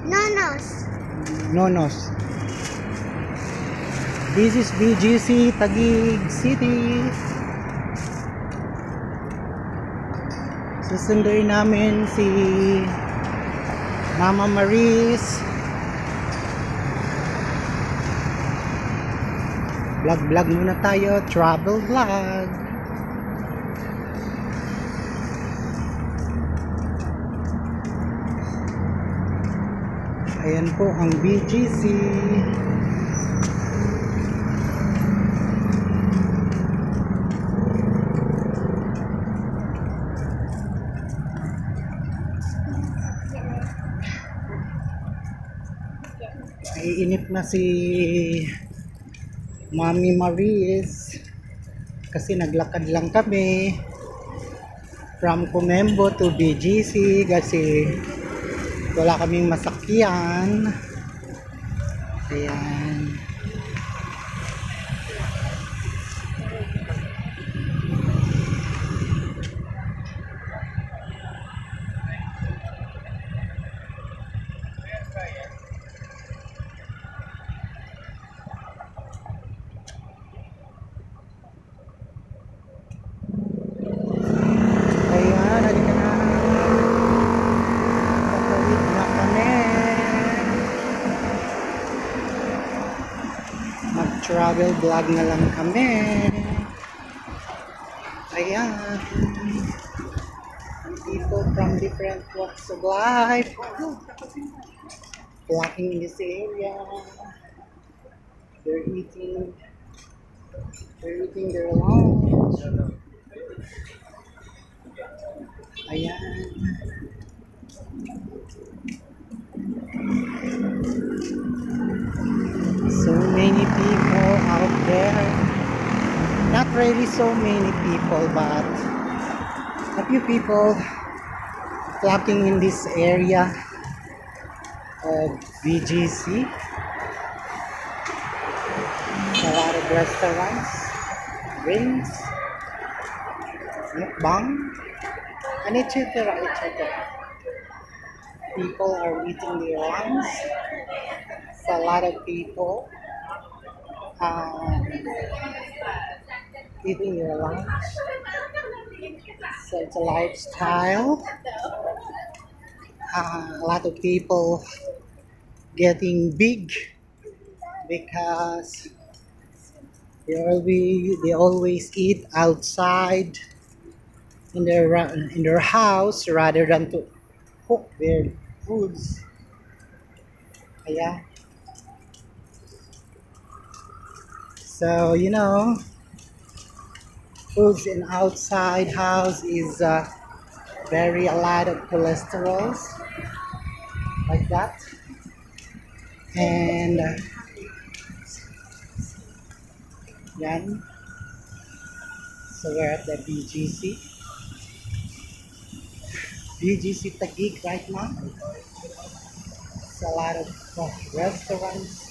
Nonos. Nonos. This is BGC Taguig City. Susunduin namin si Mama Maris. Vlog muna tayo, travel vlog. Ayan po ang BGC. Naiinip na si Mami Maris kasi naglakad lang kami from Comembo to BGC kasi wala kaming masakyan. Ayan. Ayan, halika na. Patawid na kami. Mag-travel vlog na lang kami. Ayan. People from different walks of life walking in this area. They're eating their lunch. Ayan. So many people out there. Not really so many people, but a few people flocking in this area of BGC. A lot of restaurants, drinks, mukbang, and etc. People are eating their lunch. It's a lot of people eating their lunch. So it's a lifestyle. A lot of people getting big because they always eat outside in their house rather than to cook their foods. Yeah. So foods in outside house is very a lot of cholesterols like that, and yan. So we're at the BGC Taguig right now. It's a lot of restaurants,